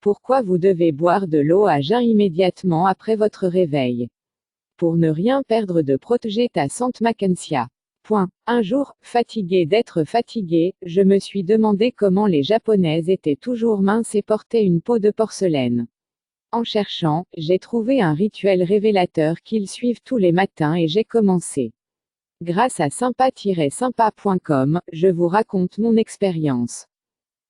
Pourquoi vous devez boire de l'eau à jeun immédiatement après votre réveil? Pour ne rien perdre de protéger ta santé Mackensia. Un jour, fatigué d'être fatigué, je me suis demandé comment les Japonaises étaient toujours minces et portaient une peau de porcelaine. En cherchant, j'ai trouvé un rituel révélateur qu'ils suivent tous les matins et j'ai commencé. Grâce à sympa-sympa.com, je vous raconte mon expérience.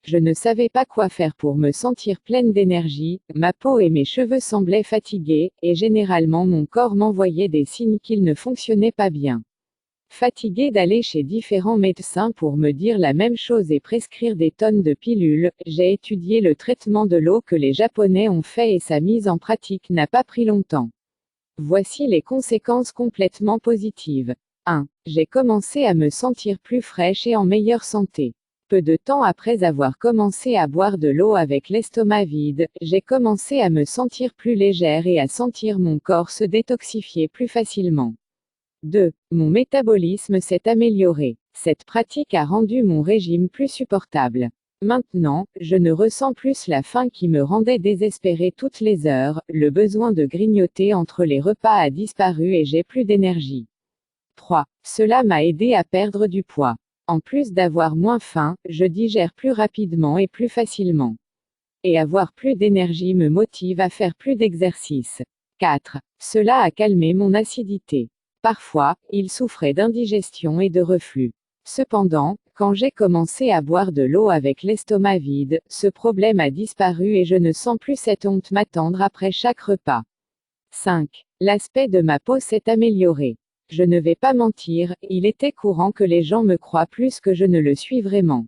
Je ne savais pas quoi faire pour me sentir pleine d'énergie, ma peau et mes cheveux semblaient fatigués, et généralement mon corps m'envoyait des signes qu'il ne fonctionnait pas bien. Fatigué d'aller chez différents médecins pour me dire la même chose et prescrire des tonnes de pilules, j'ai étudié le traitement de l'eau que les Japonais ont fait et sa mise en pratique n'a pas pris longtemps. Voici les conséquences complètement positives. 1. J'ai commencé à me sentir plus fraîche et en meilleure santé. Peu de temps après avoir commencé à boire de l'eau avec l'estomac vide, j'ai commencé à me sentir plus légère et à sentir mon corps se détoxifier plus facilement. 2. Mon métabolisme s'est amélioré. Cette pratique a rendu mon régime plus supportable. Maintenant, je ne ressens plus la faim qui me rendait désespérée toutes les heures, le besoin de grignoter entre les repas a disparu et j'ai plus d'énergie. 3. Cela m'a aidé à perdre du poids. En plus d'avoir moins faim, je digère plus rapidement et plus facilement. Et avoir plus d'énergie me motive à faire plus d'exercice. 4. Cela a calmé mon acidité. Parfois, il souffrait d'indigestion et de reflux. Cependant, quand j'ai commencé à boire de l'eau avec l'estomac vide, ce problème a disparu et je ne sens plus cette honte m'attendre après chaque repas. 5. L'aspect de ma peau s'est amélioré. Je ne vais pas mentir, il était courant que les gens me croient plus que je ne le suis vraiment.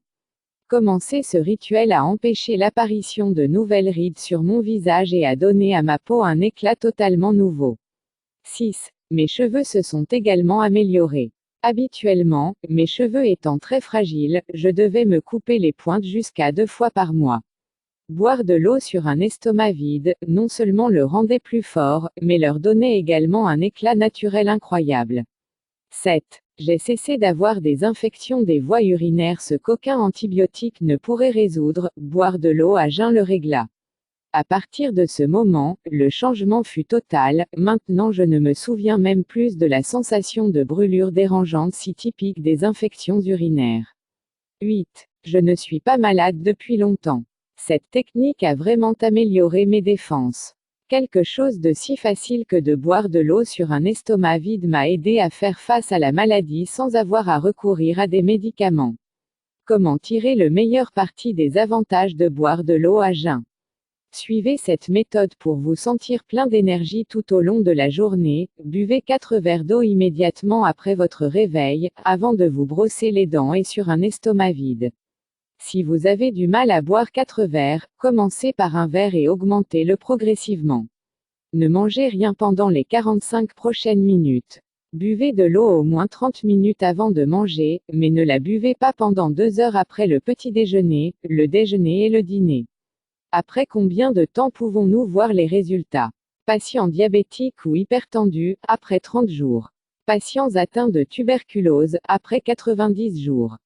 Commencer ce rituel a empêché l'apparition de nouvelles rides sur mon visage et a donné à ma peau un éclat totalement nouveau. 6. Mes cheveux se sont également améliorés. Habituellement, mes cheveux étant très fragiles, je devais me couper les pointes jusqu'à 2 fois par mois. Boire de l'eau sur un estomac vide, non seulement le rendait plus fort, mais leur donnait également un éclat naturel incroyable. 7. J'ai cessé d'avoir des infections des voies urinaires, ce qu'aucun antibiotique ne pourrait résoudre, boire de l'eau à jeun le régla. À partir de ce moment, le changement fut total, maintenant je ne me souviens même plus de la sensation de brûlure dérangeante si typique des infections urinaires. 8. Je ne suis pas malade depuis longtemps. Cette technique a vraiment amélioré mes défenses. Quelque chose de si facile que de boire de l'eau sur un estomac vide m'a aidé à faire face à la maladie sans avoir à recourir à des médicaments. Comment tirer le meilleur parti des avantages de boire de l'eau à jeun? Suivez cette méthode pour vous sentir plein d'énergie tout au long de la journée. Buvez 4 verres d'eau immédiatement après votre réveil, avant de vous brosser les dents et sur un estomac vide. Si vous avez du mal à boire 4 verres, commencez par un verre et augmentez-le progressivement. Ne mangez rien pendant les 45 prochaines minutes. Buvez de l'eau au moins 30 minutes avant de manger, mais ne la buvez pas pendant 2 heures après le petit déjeuner, le déjeuner et le dîner. Après combien de temps pouvons-nous voir les résultats? Patients diabétiques ou hypertendus, après 30 jours. Patients atteints de tuberculose, après 90 jours.